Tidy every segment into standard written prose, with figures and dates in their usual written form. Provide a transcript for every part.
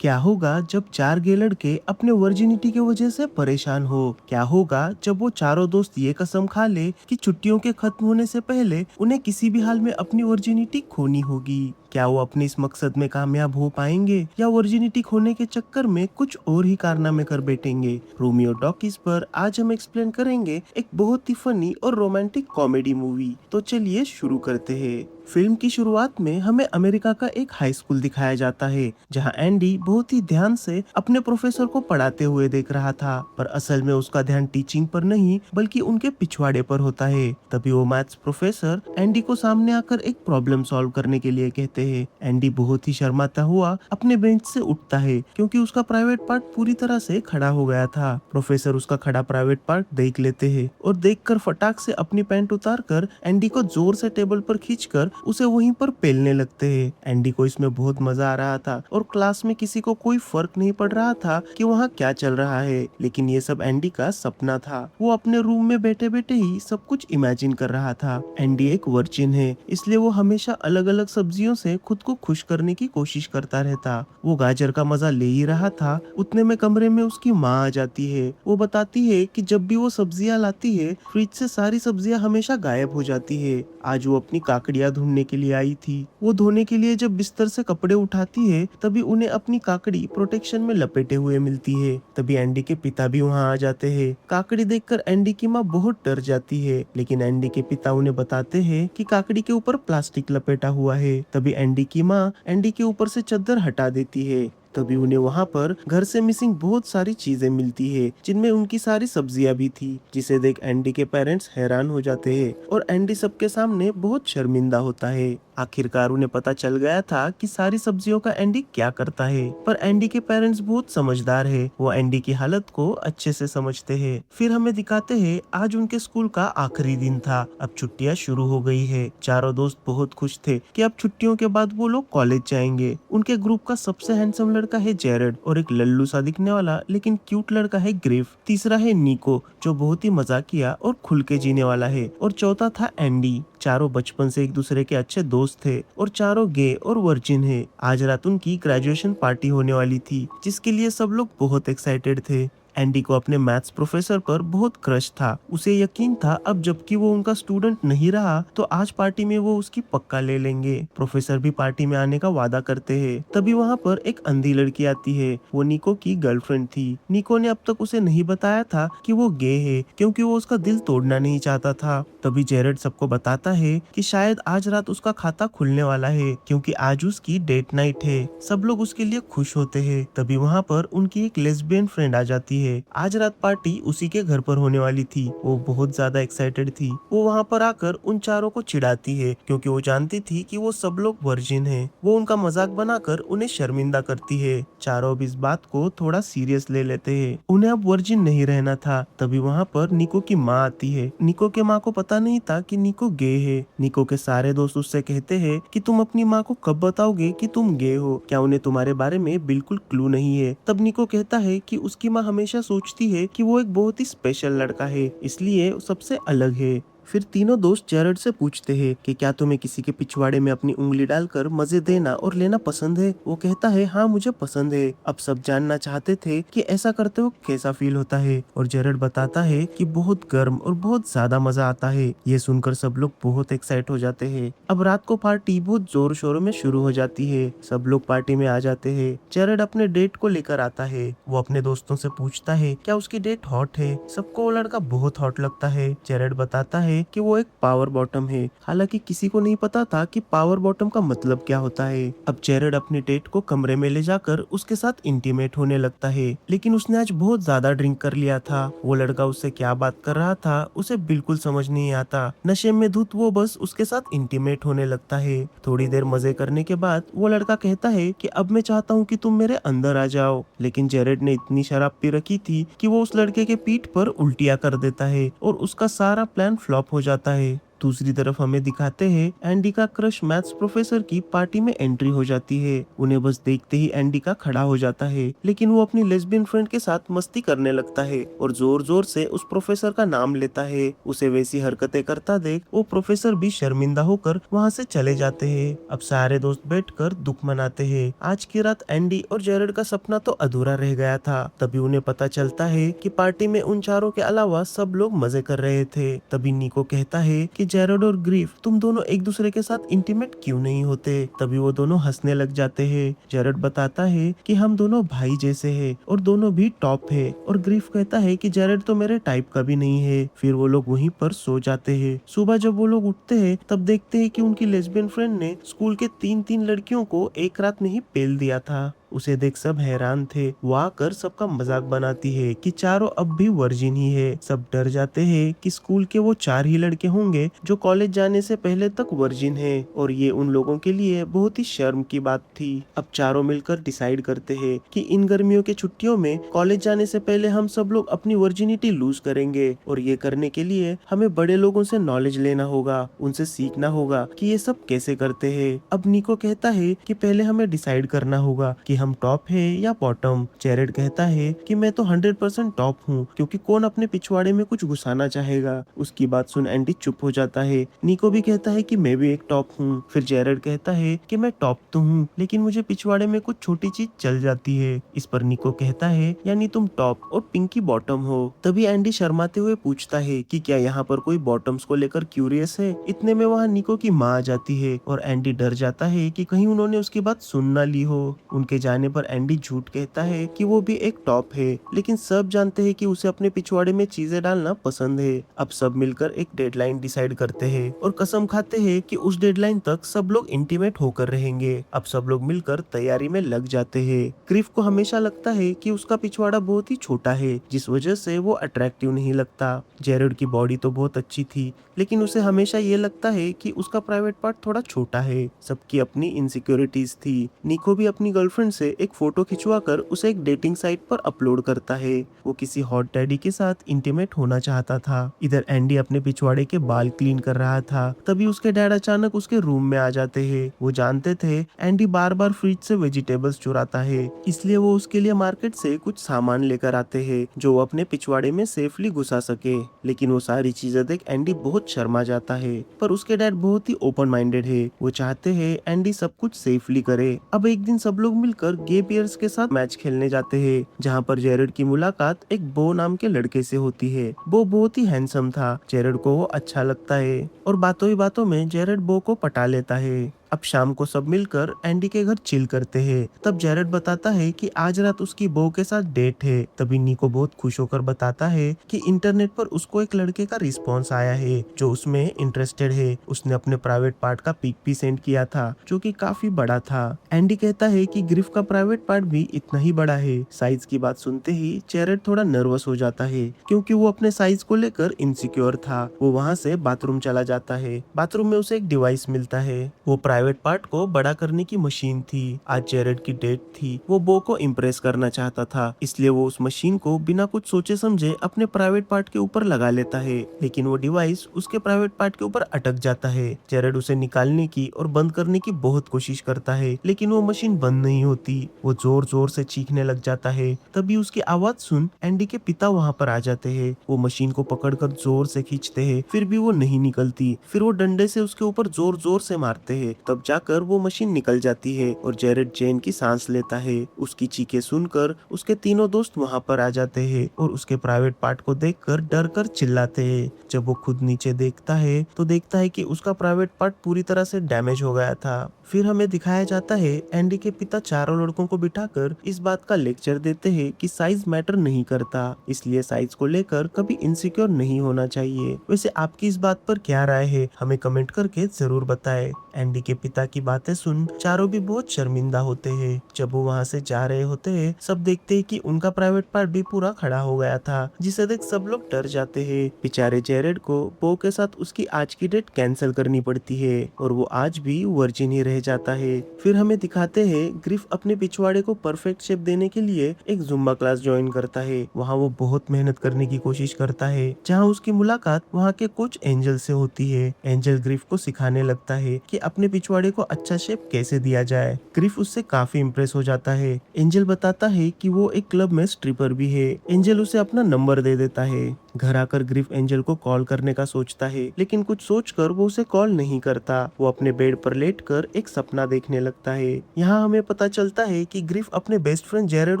क्या होगा जब चार गे लड़के अपने वर्जिनिटी की वजह से परेशान हो? क्या होगा जब वो चारों दोस्त ये कसम खा ले कि छुट्टियों के खत्म होने से पहले उन्हें किसी भी हाल में अपनी वर्जिनिटी खोनी होगी? क्या वो अपने इस मकसद में कामयाब हो पाएंगे या वर्जिनिटी खोने के चक्कर में कुछ और ही कारनामे कर बैठेंगे? रोमियो टॉकीज पर आज हम एक्सप्लेन करेंगे एक बहुत ही फनी और रोमांटिक कॉमेडी मूवी। तो चलिए शुरू करते हैं। फिल्म की शुरुआत में हमें अमेरिका का एक हाई स्कूल दिखाया जाता है जहां एंडी बहुत ही ध्यान से अपने प्रोफेसर को पढ़ाते हुए देख रहा था, पर असल में उसका ध्यान टीचिंग पर नहीं बल्कि उनके पिछवाड़े पर होता है। तभी वो मैथ्स प्रोफेसर एंडी को सामने आकर एक प्रॉब्लम सॉल्व करने के लिए कहते हैं। एंडी बहुत ही शर्माता हुआ अपने बेंच से उठता है क्योंकि उसका प्राइवेट पार्ट पूरी तरह से खड़ा हो गया था। प्रोफेसर उसका खड़ा प्राइवेट पार्ट देख लेते हैं और देखकर फटाक से अपनी पैंट उतार कर एंडी को जोर से टेबल पर खींचकर उसे वहीं पर पेलने लगते हैं। एंडी को इसमें बहुत मजा आ रहा था और क्लास में किसी को कोई फर्क नहीं पड़ रहा था कि वहाँ क्या चल रहा है, लेकिन ये सब एंडी का सपना था। वो अपने रूम में बैठे बैठे ही सब कुछ इमेजिन कर रहा था। एंडी एक वर्जिन है, इसलिए वो हमेशा अलग अलग सब्जियों से खुद को खुश करने की कोशिश करता रहता। वो गाजर का मजा ले ही रहा था, उतने में कमरे में उसकी माँ आ जाती है। वो बताती है कि जब भी वो सब्जियां लाती है फ्रिज से सारी सब्जियां हमेशा गायब हो जाती है। आज वो अपनी काकड़ियां ढूंढने के लिए आई थी। वो धोने के लिए जब बिस्तर से कपड़े उठाती है तभी उन्हें अपनी काकड़ी प्रोटेक्शन में लपेटे हुए मिलती है। तभी एंडी के पिता भी वहाँ आ जाते हैं। काकड़ी देखकर एंडी की माँ बहुत डर जाती है, लेकिन एंडी के पिता उन्हें बताते हैं कि काकड़ी के ऊपर प्लास्टिक लपेटा हुआ है। तभी एंडी की माँ एंडी के ऊपर से चादर हटा देती है। तभी उन्हें वहाँ पर घर से मिसिंग बहुत सारी चीजें मिलती है जिनमें उनकी सारी सब्जियां भी थी, जिसे देख एंडी के पेरेंट्स हैरान हो जाते हैं और एंडी सबके सामने बहुत शर्मिंदा होता है। आखिरकार उन्हें पता चल गया था कि सारी सब्जियों का एंडी क्या करता है, पर एंडी के पेरेंट्स बहुत समझदार है। वो एंडी की हालत को अच्छे से समझते हैं। फिर हमें दिखाते हैं आज उनके स्कूल का आखिरी दिन था। अब छुट्टियां शुरू हो गई है। चारों दोस्त बहुत खुश थे कि अब छुट्टियों के बाद वो लोग कॉलेज जाएंगे। उनके ग्रुप का सबसे हैंडसम लड़का है जेरेड और एक लल्लू सा दिखने वाला लेकिन क्यूट लड़का है ग्रिफ। तीसरा है निको जो बहुत ही मजाकिया और खुल के जीने वाला है, और चौथा था एंडी। चारों बचपन से एक दूसरे के अच्छे दोस्त थे और चारों गे और वर्जिन है। आज रात उनकी ग्रेजुएशन पार्टी होने वाली थी जिसके लिए सब लोग बहुत एक्साइटेड थे। एंडी को अपने मैथ्स प्रोफेसर पर बहुत क्रश था। उसे यकीन था अब जबकि वो उनका स्टूडेंट नहीं रहा तो आज पार्टी में वो उसकी पक्का ले लेंगे। प्रोफेसर भी पार्टी में आने का वादा करते हैं। तभी वहाँ पर एक अंधी लड़की आती है। वो निको की गर्लफ्रेंड थी। निको ने अब तक उसे नहीं बताया था कि वो गे है क्योंकि वो उसका दिल तोड़ना नहीं चाहता था। तभी जेरेड सबको बताता है कि शायद आज रात उसका खाता खुलने वाला है क्योंकि आज उसकी डेट नाइट है। सब लोग उसके लिए खुश होते हैं। तभी वहाँ पर उनकी एक लेस्बियन फ्रेंड आ जाती है। आज रात पार्टी उसी के घर पर होने वाली थी। वो बहुत ज्यादा एक्साइटेड थी। वो वहाँ पर आकर उन चारों को चिढ़ाती है क्योंकि वो जानती थी कि वो सब लोग वर्जिन हैं। वो उनका मजाक बनाकर उन्हें शर्मिंदा करती है। चारों अब इस बात को थोड़ा सीरियस ले लेते हैं। उन्हें अब वर्जिन नहीं रहना था। तभी वहाँ पर निको की माँ आती है। निको के माँ को पता नहीं था कि निको गे है। निको के सारे दोस्त उससे कहते हैं कि तुम अपनी माँ को कब बताओगे कि तुम गे हो? क्या उन्हें तुम्हारे बारे में बिल्कुल क्लू नहीं है? तब निको कहता है कि उसकी माँ हमेशा सोचती है कि वो एक बहुत ही स्पेशल लड़का है, इसलिए सबसे अलग है। फिर तीनों दोस्त जेरड से पूछते हैं कि क्या तुम्हें किसी के पिछवाड़े में अपनी उंगली डालकर मजे देना और लेना पसंद है? वो कहता है हाँ मुझे पसंद है। अब सब जानना चाहते थे कि ऐसा करते वक्त कैसा फील होता है, और जेरड बताता है कि बहुत गर्म और बहुत ज्यादा मजा आता है। ये सुनकर सब लोग बहुत एक्साइट हो जाते हैं। अब रात को पार्टी बहुत जोर शोरों में शुरू हो जाती है। सब लोग पार्टी में आ जाते हैं। जेरड अपने डेट को लेकर आता है। वो अपने दोस्तों से पूछता है क्या उसकी डेट हॉट है। सबको वो लड़का बहुत हॉट लगता है। जेरड बताता है कि वो एक पावर बॉटम है। हालांकि किसी को नहीं पता था कि पावर बॉटम का मतलब क्या होता है। अब जेरड अपनी डेट को कमरे में ले जाकर उसके साथ इंटीमेट होने लगता है, लेकिन उसने आज बहुत ज्यादा ड्रिंक कर लिया था। वो लड़का उससे क्या बात कर रहा था उसे बिल्कुल समझ नहीं आता। नशे में धुत वो बस उसके साथ इंटीमेट होने लगता है। थोड़ी देर मजे करने के बाद वो लड़का कहता है कि अब मैं चाहता हूँ कि तुम मेरे अंदर आ जाओ, लेकिन जेरड ने इतनी शराब पी रखी थी कि वो उस लड़के के पीठ पर उल्टियाँ कर देता है और उसका सारा प्लान फ्लॉप हो जाता है। दूसरी तरफ हमें दिखाते हैं एंडी का क्रश मैथ्स प्रोफेसर की पार्टी में एंट्री हो जाती है। उन्हें बस देखते ही एंडी का खड़ा हो जाता है, लेकिन वो अपनी लेस्बियन फ्रेंड के साथ मस्ती करने लगता है और जोर जोर से उस प्रोफेसर का नाम लेता है। उसे वैसी हरकतें करता देख वो प्रोफेसर भी शर्मिंदा होकर वहाँ से चले जाते हैं। अब सारे दोस्त बैठकर दुख मनाते हैं। आज की रात एंडी और जेरेड का सपना तो अधूरा रह गया था। तभी उन्हें पता चलता है कि पार्टी में उन चारों के अलावा सब लोग मजे कर रहे थे। तभी निको कहता है कि जेरेड और ग्रीफ तुम दोनों एक दूसरे के साथ इंटीमेट क्यों नहीं होते। तभी वो दोनों हंसने लग जाते हैं। जेरेड बताता है कि हम दोनों भाई जैसे हैं और दोनों भी टॉप है, और ग्रीफ कहता है कि जेरेड तो मेरे टाइप का भी नहीं है। फिर वो लोग वहीं पर सो जाते हैं। सुबह जब वो लोग उठते हैं तब देखते हैं कि उनकी लेस्बियन फ्रेंड ने स्कूल के तीन तीन लड़कियों को एक रात में ही पेल दिया था। उसे देख सब हैरान थे। वो आकर सबका मजाक बनाती है कि चारों अब भी वर्जिन ही है। सब डर जाते हैं कि स्कूल के वो चार ही लड़के होंगे जो कॉलेज जाने से पहले तक वर्जिन है, और ये उन लोगों के लिए बहुत ही शर्म की बात थी। अब चारों मिलकर डिसाइड करते हैं कि इन गर्मियों के छुट्टियों में कॉलेज जाने से पहले हम सब लोग अपनी वर्जिनिटी लूज करेंगे, और ये करने के लिए हमें बड़े लोगों से नॉलेज लेना होगा, उनसे सीखना होगा कि ये सब कैसे करते हैं। अब निको कहता है कि पहले हमें डिसाइड करना होगा कि हम टॉप है या बॉटम। जेरेड कहता है कि मैं तो 100% टॉप हूँ, क्योंकि कौन अपने पिछवाड़े में कुछ घुसाना चाहेगा। उसकी बात सुन एंडी चुप हो जाता है। निको भी कहता है कि मैं भी एक टॉप हूँ। फिर जेरेड कहता है कि मैं टॉप तो हूँ, लेकिन मुझे पिछवाड़े में कुछ छोटी चीज चल जाती है। इस पर निको कहता है यानी तुम टॉप और पिंकी बॉटम हो। तभी एंडी शर्माते हुए पूछता है कि क्या यहाँ पर कोई बॉटम्स को लेकर क्यूरियस है। इतने में वहाँ निको की माँ आ जाती है और एंडी डर जाता है कि कहीं उन्होंने उसकी बात सुन ना ली हो। उनके जाने पर एंडी झूठ कहता है कि वो भी एक टॉप है, लेकिन सब जानते हैं कि उसे अपने पिछवाड़े में चीजें डालना पसंद है। अब सब मिलकर एक डेडलाइन डिसाइड करते हैं और कसम खाते हैं कि उस डेडलाइन तक सब लोग इंटीमेट होकर रहेंगे। अब सब लोग मिलकर तैयारी में लग जाते हैं। क्रिफ को हमेशा लगता है कि उसका पिछवाड़ा बहुत ही छोटा है, जिस वजह से वो अट्रैक्टिव नहीं लगता। जेरेड की बॉडी तो बहुत अच्छी थी, लेकिन उसे हमेशा ये लगता है कि उसका प्राइवेट पार्ट थोड़ा छोटा है। सबकी अपनी इनसिक्योरिटीज थी। निको भी अपनी गर्लफ्रेंड से एक फोटो खिंचवाकर उसे एक डेटिंग साइट पर अपलोड करता है। वो किसी हॉट डैडी के साथ इंटीमेट होना चाहता था। इधर एंडी अपने पिछवाड़े के बाल क्लीन कर रहा था। तभी उसके डैड अचानक उसके रूम में आ जाते हैं। वो जानते थे एंडी बार बार फ्रिज से वेजिटेबल्स चुराता है, इसलिए वो उसके लिए मार्केट से कुछ सामान लेकर आते हैं जो वो अपने पिछवाड़े में सेफली घुसा सके। लेकिन वो सारी चीजें देख एंडी बहुत शर्मा जाता है, पर उसके डैड बहुत ही ओपन माइंडेड है। वो चाहते हैं एंडी सब कुछ सेफली करे। अब एक दिन सब लोग मिलकर गे बियर्स के साथ मैच खेलने जाते हैं, जहाँ पर जेरेड की मुलाकात एक बो नाम के लड़के से होती है। बो बहुत ही हैंडसम था। जेरेड को वो अच्छा लगता है और बातों ही बातों में जेरेड बो को पटा लेता है। अब शाम को सब मिलकर एंडी के घर चिल करते हैं। तब जेरेड बताता है कि आज रात उसकी बहू के साथ डेट है। तभी निको बहुत खुश होकर बताता है कि इंटरनेट पर उसको एक लड़के का रिस्पॉन्स आया है जो उसमें इंटरेस्टेड है। उसने अपने प्राइवेट पार्ट का पिक भी सेंड किया था जो कि काफी बड़ा था। एंडी कहता है कि ग्रिफ का प्राइवेट पार्ट भी इतना ही बड़ा है। साइज की बात सुनते ही जेरेड थोड़ा नर्वस हो जाता है, क्योंकि वो अपने साइज को लेकर इनसिक्योर था। वो वहाँ से बाथरूम चला जाता है। बाथरूम में उसे एक डिवाइस मिलता है। वो प्राइवेट पार्ट को बड़ा करने की मशीन थी। आज जेरेड की डेट थी। वो बो को इम्प्रेस करना चाहता था, इसलिए वो उस मशीन को बिना कुछ सोचे समझे अपने प्राइवेट पार्ट के ऊपर लगा लेता है, लेकिन वो डिवाइस उसके प्राइवेट पार्ट के ऊपर अटक जाता है। जेरेड उसे निकालने की और बंद करने की बहुत कोशिश करता है, लेकिन वो मशीन बंद नहीं होती। वो जोर जोर से चीखने लग जाता है। तभी उसकी आवाज सुन एंडी के पिता वहाँ पर आ जाते हैं। वो मशीन को पकड़कर जोर से खींचते हैं, फिर भी वो नहीं निकलती। फिर वो डंडे से उसके ऊपर जोर जोर से मारते हैं। तब जाकर वो मशीन निकल जाती है और जेरेड चैन की सांस लेता है। उसकी चीखें सुनकर उसके तीनों दोस्त वहाँ पर आ जाते हैं और उसके प्राइवेट पार्ट को देखकर डर कर चिल्लाते हैं। जब वो खुद नीचे देखता है तो देखता है कि उसका प्राइवेट पार्ट पूरी तरह से डैमेज हो गया था। फिर हमें दिखाया जाता है एंडी के पिता चारों लड़कों को बिठाकर इस बात का लेक्चर देते हैं कि साइज मैटर नहीं करता, इसलिए साइज को लेकर कभी इनसिक्योर नहीं होना चाहिए। वैसे आपकी इस बात पर क्या राय है, हमें कमेंट करके जरूर बताएं। एंडी के पिता की बातें सुन चारों भी बहुत शर्मिंदा होते हैं। जब वो वहाँ से जा रहे होते हैं, सब देखते हैं कि उनका प्राइवेट पार्ट भी पूरा खड़ा हो गया था, जिसे देख सब लोग डर जाते हैं। बेचारे जेरेड को बो के साथ उसकी आज की डेट कैंसिल करनी पड़ती है और वो आज भी वर्जिन ही रह रह जाता है। फिर हमें दिखाते हैं ग्रिफ अपने पिछवाड़े को परफेक्ट शेप देने के लिए एक जुम्बा क्लास ज्वाइन करता है। वहाँ वो बहुत मेहनत करने की कोशिश करता है, जहाँ उसकी मुलाकात वहाँ के कोच एंजल से होती है। एंजल ग्रिफ को सिखाने लगता है कि अपने पिछवाड़े को अच्छा शेप कैसे दिया जाए। ग्रिफ उससे काफी इम्प्रेस हो जाता है। एंजल बताता है कि वो एक क्लब में स्ट्रिपर भी है। एंजल उसे अपना नंबर दे देता है। घर आकर ग्रिफ एंजल को कॉल करने का सोचता है, लेकिन कुछ सोचकर वो उसे कॉल नहीं करता। वो अपने बेड पर लेटकर एक सपना देखने लगता है। यहाँ हमें पता चलता है कि ग्रिफ अपने बेस्ट फ्रेंड जेरेड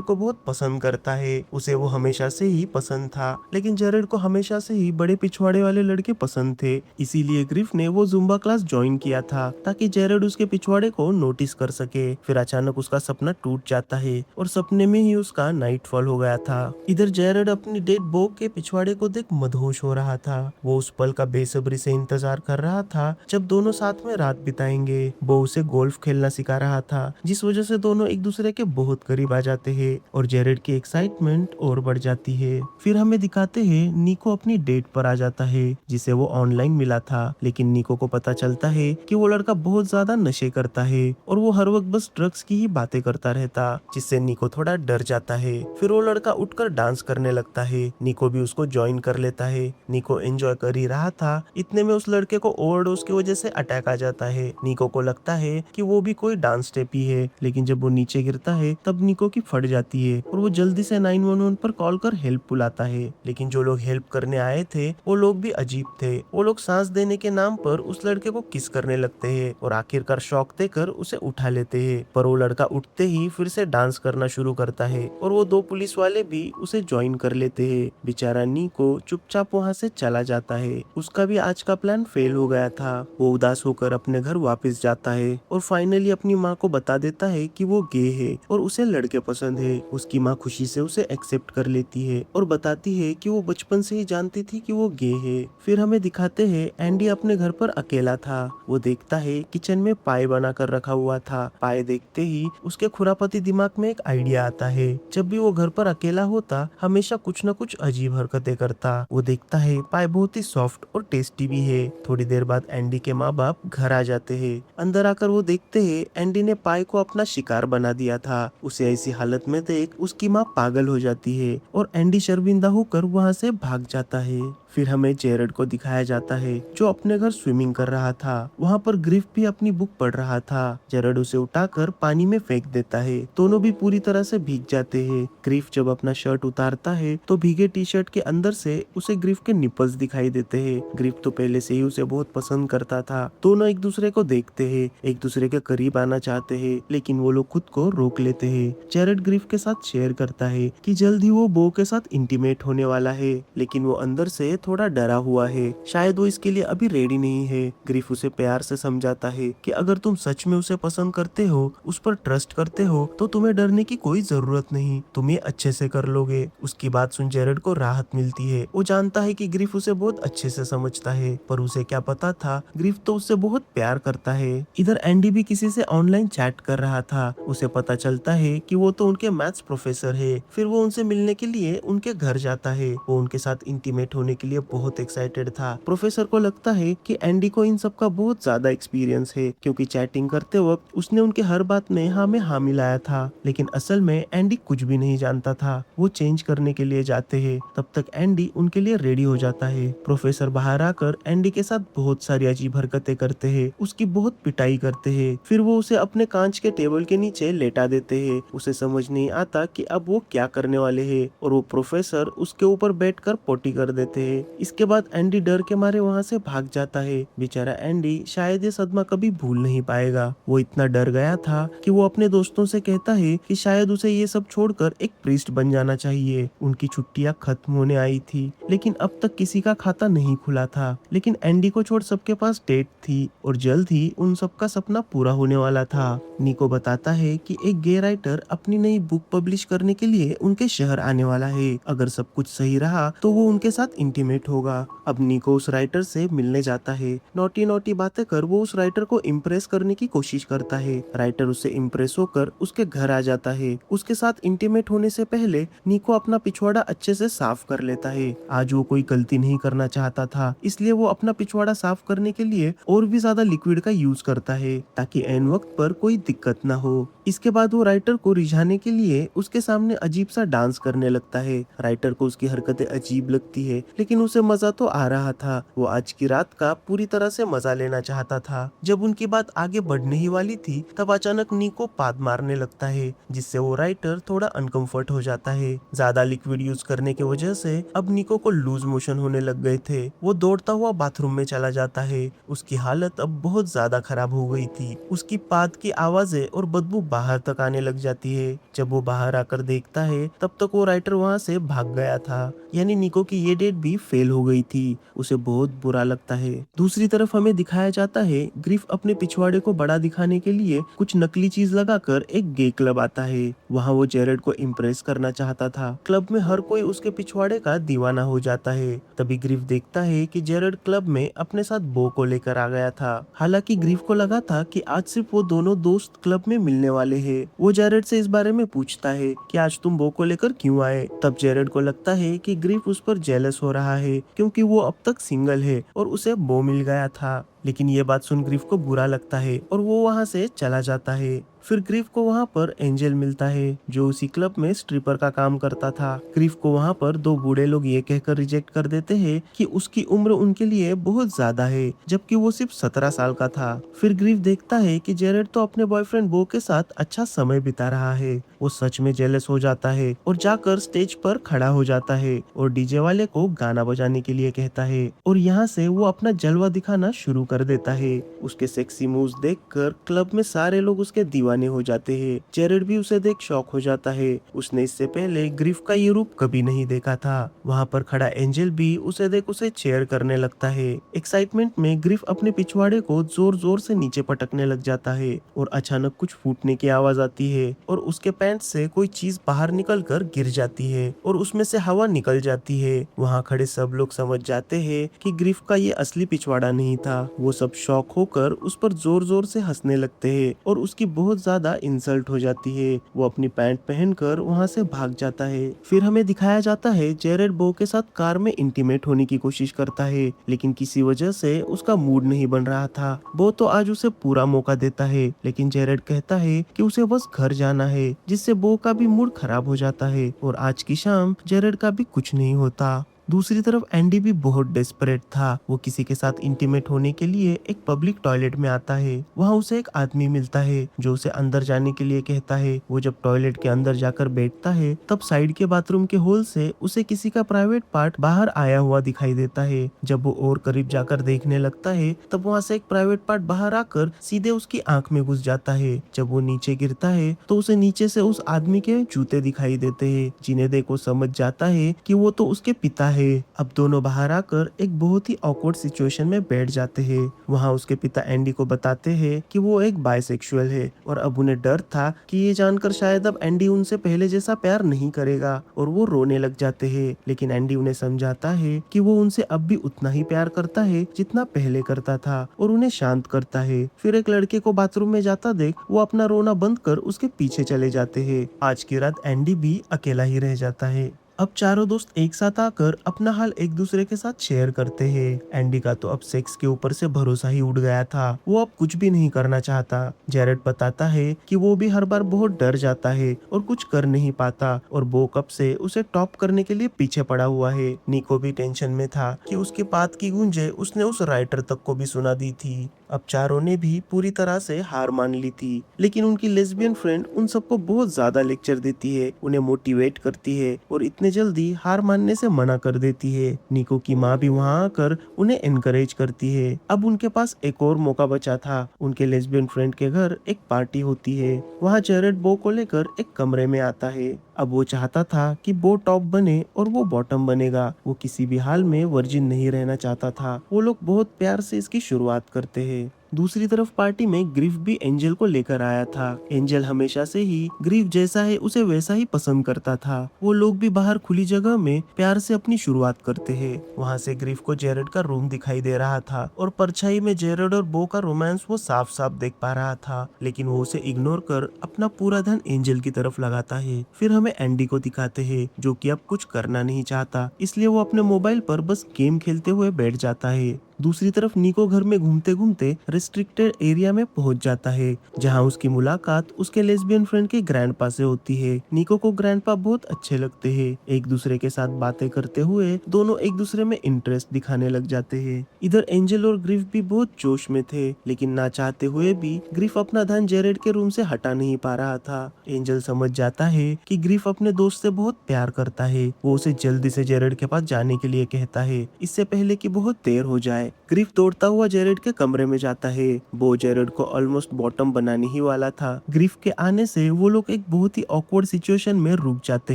को बहुत पसंद करता है। उसे वो हमेशा से ही पसंद था, लेकिन जेरेड को हमेशा से ही बड़े पिछवाड़े वाले लड़के पसंद थे। इसीलिए ग्रिफ ने वो जुम्बा क्लास ज्वाइन किया था, ताकि जेरेड उसके पिछवाड़े को नोटिस कर सके। फिर अचानक उसका सपना टूट जाता है और सपने में ही उसका नाइटफॉल हो गया था। इधर जेरेड अपनी डेड बो के पिछवाड़े को देख मदहोश हो रहा था। वो उस पल का बेसब्री से इंतजार कर रहा था जब दोनों साथ में रात बिताएंगे। वो उसे गोल्फ खेलना सिखा रहा था, जिस वजह से दोनों एक दूसरे के बहुत करीब आ जाते हैं और जेरेड की एक्साइटमेंट और बढ़ जाती है। फिर हमें दिखाते हैं निको अपनी डेट पर आ जाता है, जिसे वो ऑनलाइन मिला था। लेकिन निको को पता चलता है कि वो लड़का बहुत ज्यादा नशे करता है और वो हर वक्त बस ड्रग्स की ही बातें करता रहता, जिससे निको थोड़ा डर जाता है। फिर वो लड़का उठकर डांस करने लगता है। निको भी उसको ज्वाइन कर लेता है। निको एंजॉय कर ही रहा था, इतने में उस लड़के को ओवरडोज की वजह से अटैक आ जाता है। निको को लगता है कि वो भी कोई डांस स्टेप ही है, लेकिन जब वो नीचे गिरता है तब निको की फट जाती है और वो जल्दी से 911 पर कॉल कर हेल्प बुलाता है। लेकिन जो लोग हेल्प करने आए थे वो लोग भी अजीब थे। वो लोग सांस देने के नाम पर उस लड़के को किस करने लगते हैं और आखिरकार शॉक देकर उसे उठा लेते हैं। पर वो लड़का उठते ही फिर से डांस करना शुरू करता है और वो दो पुलिस वाले भी उसे ज्वाइन कर लेते हैं। बेचारा निको चुपचाप वहाँ से चला जाता है। उसका भी आज का प्लान फेल हो गया था। वो उदास होकर अपने घर वापस जाता है और फाइनली अपनी माँ को बता देता है कि वो गे है और उसे लड़के पसंद है। उसकी माँ खुशी से उसे एक्सेप्ट कर लेती है और बताती है कि वो बचपन से ही जानती थी कि वो गे है। फिर हमें दिखाते हैं एंडी अपने घर पर अकेला था। वो देखता है किचन में पाए बना कर रखा हुआ था। पाए देखते ही उसके खुरापती दिमाग में एक आइडिया आता है। जब भी वो घर पर अकेला होता हमेशा कुछ न कुछ अजीब हरकतें करता। वो देखता है पाए बहुत ही सॉफ्ट और टेस्टी भी है। थोड़ी देर बाद एंडी के माँ बाप घर आ जाते हैं। अंदर आकर वो देखते हैं एंडी ने पाए को अपना शिकार बना दिया था। उसे ऐसी हालत में देख उसकी माँ पागल हो जाती है और एंडी शर्मिंदा होकर वहाँ से भाग जाता है। फिर हमें जेरेड को दिखाया जाता है, जो अपने घर स्विमिंग कर रहा था। वहाँ पर ग्रिफ भी अपनी बुक पढ़ रहा था। जेरेड उसे उठाकर पानी में फेंक देता है। दोनों भी पूरी तरह से भीग जाते हैं। ग्रिफ जब अपना शर्ट उतारता है तो भीगे टी शर्ट के अंदर से उसे ग्रिफ के निपल्स दिखाई देते हैं। ग्रिफ तो पहले से ही उसे बहुत पसंद करता था। दोनों एक दूसरे को देखते हैं, एक दूसरे के करीब आना चाहते हैं, लेकिन वो लोग खुद को रोक लेते हैं। जेरेड ग्रिफ के साथ शेयर करता है कि जल्द ही वो बो के साथ इंटीमेट होने वाला है, लेकिन वो अंदर से थोड़ा डरा हुआ है। शायद वो इसके लिए अभी रेडी नहीं है। ग्रिफ उसे प्यार से समझाता है कि अगर तुम सच में उसे पसंद करते हो, उस पर ट्रस्ट करते हो, तो तुम्हें डरने की कोई जरूरत नहीं, तुम ये अच्छे से कर लोगे। उसकी बात सुन जेरेड को राहत मिलती है। वो जानता है कि ग्रिफ उसे बहुत अच्छे से समझता है, पर उसे क्या पता था ग्रिफ तो उससे बहुत प्यार करता है। इधर एंडी भी किसी से ऑनलाइन चैट कर रहा था। उसे पता चलता है कि वो तो उनके मैथ्स प्रोफेसर है। फिर वो उनसे मिलने के लिए उनके घर जाता है। वो उनके साथ इंटीमेट होने के लिए बहुत एक्साइटेड था। प्रोफेसर को लगता है कि एंडी को इन सब का बहुत ज्यादा एक्सपीरियंस है, क्योंकि चैटिंग करते वक्त उसने उनके हर बात में हाँ में हाँ मिलाया था। लेकिन असल में एंडी कुछ भी नहीं जानता था। वो चेंज करने के लिए जाते हैं। तब तक एंडी उनके लिए रेडी हो जाता है। प्रोफेसर बाहर आकर एंडी के साथ बहुत सारी अजीब हरकतें करते हैं। उसकी बहुत पिटाई करते हैं। फिर वो उसे अपने कांच के टेबल के नीचे लेटा देते हैं। उसे समझ नहीं आता कि अब वो क्या करने वाले हैं और वो प्रोफेसर उसके ऊपर बैठकर पोटी कर देते हैं। इसके बाद एंडी डर के मारे वहाँ से भाग जाता है। बेचारा एंडी शायद ये सदमा कभी भूल नहीं पाएगा। वो इतना डर गया था कि वो अपने दोस्तों से कहता है कि शायद उसे ये सब छोड़कर एक प्रीस्ट बन जाना चाहिए। उनकी छुट्टियां खत्म होने आई थी, लेकिन अब तक किसी का खाता नहीं खुला था। लेकिन एंडी को छोड़ सबके पास डेट थी और जल्द ही उन सबका सपना पूरा होने वाला था। निको बताता है कि एक गे राइटर अपनी नई बुक पब्लिश करने के लिए उनके शहर आने वाला है। अगर सब कुछ सही रहा तो वो उनके साथ इंटीमेट इंटीमेट होगा। अब निको उस राइटर से मिलने जाता है। नोटी नोटी बातें कर वो उस राइटर को इम्प्रेस करने की कोशिश करता है। राइटर उससे इम्प्रेस होकर उसके घर आ जाता है। उसके साथ इंटीमेट होने से पहले निको अपना पिछवाड़ा अच्छे से साफ कर लेता है। आज वो कोई गलती नहीं करना चाहता था, इसलिए वो अपना पिछवाड़ा साफ करने के लिए और भी ज्यादा लिक्विड का यूज करता है ताकि एन वक्त पर कोई दिक्कत ना हो। इसके बाद वो राइटर को रिझाने के लिए उसके सामने अजीब सा डांस करने लगता है। राइटर को उसकी हरकतें अजीब लगती है, लेकिन उसे मजा तो आ रहा था। वो आज की रात का पूरी तरह से मजा लेना चाहता था। जब उनकी बात आगे बढ़ने ही वाली थी, तब अचानक निको पाद मारने लगता है, जिससे वो राइटर थोड़ा अनकंफर्ट हो जाता है। ज्यादा लिक्विड यूज करने की वजह से अब निको को लूज मोशन होने लग गए थे। वो दौड़ता हुआ बाथरूम में चला जाता है। उसकी हालत अब बहुत ज्यादा खराब हो गई थी। उसकी पाद की आवाजें और बदबू बाहर तक आने लग जाती है। जब वो बाहर आकर देखता है, तब तक वो राइटर वहाँ से भाग गया था। यानी निको की ये डेट भी फेल हो गई थी। उसे बहुत बुरा लगता है। दूसरी तरफ हमें दिखाया जाता है ग्रिफ अपने पिछवाड़े को बड़ा दिखाने के लिए कुछ नकली चीज लगाकर एक गे क्लब आता है। वहाँ वो जेरेड को इम्प्रेस करना चाहता था। क्लब में हर कोई उसके पिछवाड़े का दीवाना हो जाता है। तभी ग्रिफ देखता है कि जेरेड क्लब में अपने साथ बो को लेकर आ गया था। हालांकि ग्रिफ को लगा था कि आज सिर्फ वो दोनों दोस्त क्लब में मिलने वाले हैं। वो जेरेड से इस बारे में पूछता है कि आज तुम बो को लेकर क्यों आए। तब जेरेड को लगता है कि ग्रिफ उस पर जेलस हो रहा है, क्योंकि वो अब तक सिंगल है और उसे बो मिल गया था। लेकिन ये बात सुन ग्रिफ को बुरा लगता है और वो वहाँ से चला जाता है। फिर ग्रिफ को वहाँ पर एंजल मिलता है, जो उसी क्लब में स्ट्रिपर का काम करता था। ग्रिफ को वहाँ पर दो बूढ़े लोग ये कहकर रिजेक्ट कर देते हैं कि उसकी उम्र उनके लिए बहुत ज्यादा है, जबकि वो सिर्फ 17 साल का था। फिर ग्रिफ देखता है कि जेरेड तो अपने बॉयफ्रेंड बो के साथ अच्छा समय बिता रहा है। वो सच में जेलस हो जाता है और जाकर स्टेज पर खड़ा हो जाता है और डीजे वाले को गाना बजाने के लिए कहता है, और यहाँ से वो अपना जलवा दिखाना शुरू कर देता है। उसके सेक्सी मूव्स देखकर क्लब में सारे लोग उसके दीवाने हो जाते हैं। जेरेड भी उसे देख शॉक हो जाता है। उसने इससे पहले ग्रिफ का ये रूप कभी नहीं देखा था। वहाँ पर खड़ा एंजल भी उसे देख उसे चेयर करने लगता है। एक्साइटमेंट में ग्रिफ अपने पिछवाड़े को जोर जोर से नीचे पटकने लग जाता है और अचानक कुछ फूटने की आवाज आती है और उसके पैंट से कोई चीज बाहर निकल कर गिर जाती है और उसमें से हवा निकल जाती है। वहाँ खड़े सब लोग समझ जाते हैं कि ग्रिफ का ये असली पिछवाड़ा नहीं था। वो सब शॉक होकर उस पर जोर जोर से हंसने लगते हैं और उसकी बहुत ज्यादा इंसल्ट हो जाती है। वो अपनी पैंट पहनकर वहाँ से भाग जाता है। फिर हमें दिखाया जाता है जेरेड बो के साथ कार में इंटीमेट होने की कोशिश करता है, लेकिन किसी वजह से उसका मूड नहीं बन रहा था। बो तो आज उसे पूरा मौका देता है, लेकिन जेरेड कहता है कि उसे बस घर जाना है, जिससे बो का भी मूड खराब हो जाता है और आज की शाम जेरेड का भी कुछ नहीं होता। दूसरी तरफ एंडी भी बहुत डेस्परेट था। वो किसी के साथ इंटीमेट होने के लिए एक पब्लिक टॉयलेट में आता है। वहाँ उसे एक आदमी मिलता है जो उसे अंदर जाने के लिए कहता है। वो जब टॉयलेट के अंदर जाकर बैठता है, तब साइड के बाथरूम के होल से उसे किसी का प्राइवेट पार्ट बाहर आया हुआ दिखाई देता है। जब वो और करीब जाकर देखने लगता है, तब वहाँ से एक प्राइवेट पार्ट बाहर आकर सीधे उसकी आंख में घुस जाता है। जब वो नीचे गिरता है, तो उसे नीचे से उस आदमी के जूते दिखाई देते हैं, जिन्हें देख वो समझ जाता है कि वो तो उसके पिता है। अब दोनों बाहर आकर एक बहुत ही ऑकवर्ड सिचुएशन में बैठ जाते हैं। वहाँ उसके पिता एंडी को बताते हैं कि वो एक बायसेक्सुअल है और अब उन्हें डर था कि ये जानकर शायद अब एंडी उनसे पहले जैसा प्यार नहीं करेगा, और वो रोने लग जाते हैं। लेकिन एंडी उन्हें समझाता है कि वो उनसे अब भी उतना ही प्यार करता है जितना पहले करता था, और उन्हें शांत करता है। फिर एक लड़के को बाथरूम में जाता देख वो अपना रोना बंद कर उसके पीछे चले जाते हैं। आज की रात एंडी भी अकेला ही रह जाता है। अब चारों दोस्त एक साथ आकर अपना हाल एक दूसरे के साथ शेयर करते हैं। एंडी का तो अब सेक्स के ऊपर से भरोसा ही उड़ गया था। वो अब कुछ भी नहीं करना चाहता। जेरेड बताता है कि वो भी हर बार बहुत डर जाता है और कुछ कर नहीं पाता, और बो कब से उसे टॉप करने के लिए पीछे पड़ा हुआ है। निको भी टेंशन में था कि उसकी बात की गूंजें उसने उस राइटर तक को भी सुना दी थी। अब चारों ने भी पूरी तरह से हार मान ली थी, लेकिन उनकी लेस्बियन फ्रेंड उन सबको बहुत ज्यादा लेक्चर देती है, उन्हें मोटिवेट करती है और इतने जल्दी हार मानने से मना कर देती है। निको की माँ भी वहाँ आकर उन्हें एनकरेज करती है। अब उनके पास एक और मौका बचा था। उनके लेस्बियन फ्रेंड के घर एक पार्टी होती है। वहाँ जेरेड बो को लेकर एक कमरे में आता है। अब वो चाहता था कि बो टॉप बने और वो बॉटम बनेगा। वो किसी भी हाल में वर्जिन नहीं रहना चाहता था। वो लोग बहुत प्यार से इसकी शुरुआत करते हैं। दूसरी तरफ पार्टी में ग्रिफ भी एंजल को लेकर आया था। एंजल हमेशा से ही ग्रिफ जैसा है उसे वैसा ही पसंद करता था। वो लोग भी बाहर खुली जगह में प्यार से अपनी शुरुआत करते हैं। वहाँ से ग्रिफ को जेरेड का रूम दिखाई दे रहा था और परछाई में जेरेड और बो का रोमांस वो साफ साफ देख पा रहा था, लेकिन वो उसे इग्नोर कर अपना पूरा ध्यान एंजल की तरफ लगाता है। फिर हमें एंडी को दिखाते हैं जो कि अब कुछ करना नहीं चाहता, इसलिए वो अपने मोबाइल पर बस गेम खेलते हुए बैठ जाता है। दूसरी तरफ निको घर में घूमते घूमते रिस्ट्रिक्टेड एरिया में पहुंच जाता है, जहां उसकी मुलाकात उसके लेस्बियन फ्रेंड के ग्रैंडपा से होती है। निको को ग्रैंडपा बहुत अच्छे लगते हैं। एक दूसरे के साथ बातें करते हुए दोनों एक दूसरे में इंटरेस्ट दिखाने लग जाते हैं। इधर एंजल और ग्रिफ भी बहुत जोश में थे, लेकिन ना चाहते हुए भी ग्रिफ अपना ध्यान जेरेड के रूम से हटा नहीं पा रहा था। एंजल समझ जाता है कि ग्रिफ अपने दोस्त से बहुत प्यार करता है। वो उसे जल्दी से जेरेड के पास जाने के लिए कहता है, इससे पहले कि बहुत देर हो जाए। ग्रिफ दौड़ता हुआ जेरेड के कमरे में जाता है। वो जेरेड को ऑलमोस्ट बॉटम बनाने ही वाला था। ग्रिफ के आने से वो लोग एक बहुत ही ऑकवर्ड सिचुएशन में रुक जाते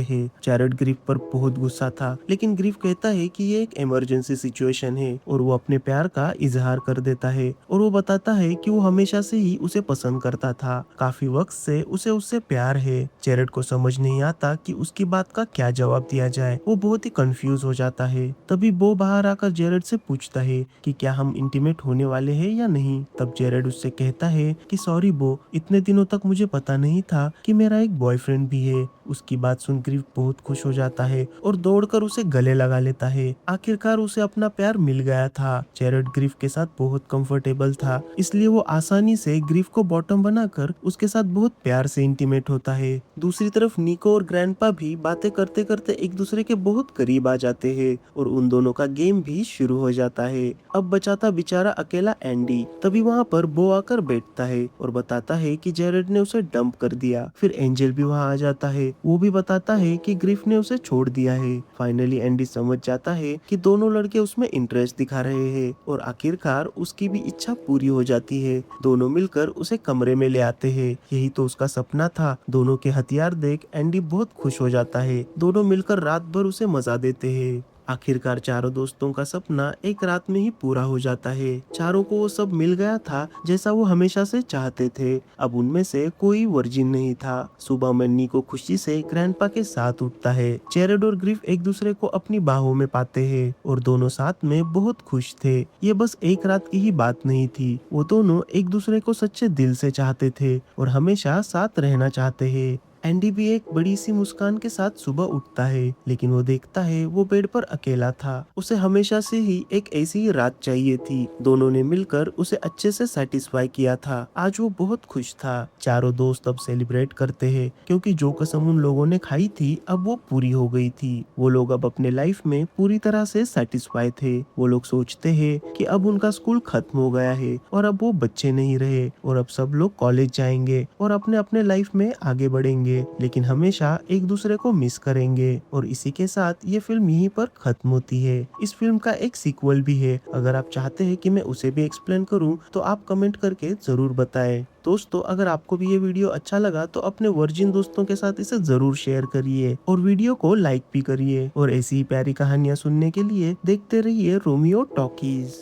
हैं। जेरेड ग्रिफ पर बहुत गुस्सा था, लेकिन ग्रिफ कहता है कि ये एक इमरजेंसी सिचुएशन है और वो अपने प्यार का इजहार कर देता है। और वो बताता है कि वो हमेशा से ही उसे पसंद करता था, काफी वक्त से उसे उससे प्यार है। जेरेड को समझ नहीं आता कि उसकी बात का क्या जवाब दिया जाए। वो बहुत ही कंफ्यूज हो जाता है। तभी बो बाहर आकर जेरेड से पूछता है कि क्या हम इंटीमेट होने वाले हैं या नहीं। तब जेरेड उससे कहता है कि सॉरी बो, इतने दिनों तक मुझे पता नहीं था कि मेरा एक बॉयफ्रेंड भी है। उसकी बात सुन ग्रिफ बहुत खुश हो जाता है और दौड़कर उसे गले लगा लेता है। आखिरकार उसे अपना प्यार मिल गया था। जेरेड ग्रिफ के साथ बहुत कंफर्टेबल था, इसलिए वो आसानी से ग्रिफ को बॉटम बनाकर उसके साथ बहुत प्यार से इंटीमेट होता है। दूसरी तरफ निको और ग्रैंडपा भी बातें करते करते एक दूसरे के बहुत करीब आ जाते हैं और उन दोनों का गेम भी शुरू हो जाता है। अब बचा था बेचारा अकेला एंडी। तभी वहाँ पर बो आकर बैठता है और बताता है कि जेरेड ने उसे डंप कर दिया। फिर एंजल भी वहाँ आ जाता है। वो भी बताता है कि ग्रिफ ने उसे छोड़ दिया है। फाइनली एंडी समझ जाता है कि दोनों लड़के उसमें इंटरेस्ट दिखा रहे हैं और आखिरकार उसकी भी इच्छा पूरी हो जाती है। दोनों मिलकर उसे कमरे में ले आते हैं। यही तो उसका सपना था। दोनों के हथियार देख एंडी बहुत खुश हो जाता है। दोनों मिलकर रात भर उसे मजा देते हैं। आखिरकार चारों दोस्तों का सपना एक रात में ही पूरा हो जाता है। चारों को वो सब मिल गया था जैसा वो हमेशा से चाहते थे। अब उनमें से कोई वर्जिन नहीं था। सुबह में निको खुशी से ग्रैंडपा के साथ उठता है। जेरेड और ग्रिफ एक दूसरे को अपनी बाहों में पाते हैं और दोनों साथ में बहुत खुश थे। ये बस एक रात की ही बात नहीं थी। वो दोनों एक दूसरे को सच्चे दिल से चाहते थे और हमेशा साथ रहना चाहते हैं। एंडी भी एक बड़ी सी मुस्कान के साथ सुबह उठता है, लेकिन वो देखता है वो बेड पर अकेला था। उसे हमेशा से ही एक ऐसी ही रात चाहिए थी। दोनों ने मिलकर उसे अच्छे से सेटिस्फाई किया था। आज वो बहुत खुश था। चारों दोस्त अब सेलिब्रेट करते हैं क्योंकि जो कसम उन लोगों ने खाई थी अब वो पूरी हो गई थी। वो लोग अब अपने लाइफ में पूरी तरह से सेटिस्फाई थे। वो लोग सोचते हैं कि अब उनका स्कूल खत्म हो गया है और अब वो बच्चे नहीं रहे और अब सब लोग कॉलेज जाएंगे और अपने अपने लाइफ में आगे बढ़ेंगे, लेकिन हमेशा एक दूसरे को मिस करेंगे। और इसी के साथ ये फिल्म यहीं पर खत्म होती है। इस फिल्म का एक सीक्वल भी है। अगर आप चाहते हैं कि मैं उसे भी एक्सप्लेन करूं तो आप कमेंट करके जरूर बताएं। दोस्तों, अगर आपको भी ये वीडियो अच्छा लगा तो अपने वर्जिन दोस्तों के साथ इसे जरूर शेयर करिए और वीडियो को लाइक भी करिए। और ऐसी ही प्यारी कहानियां सुनने के लिए देखते रहिए रोमियो टॉकीज।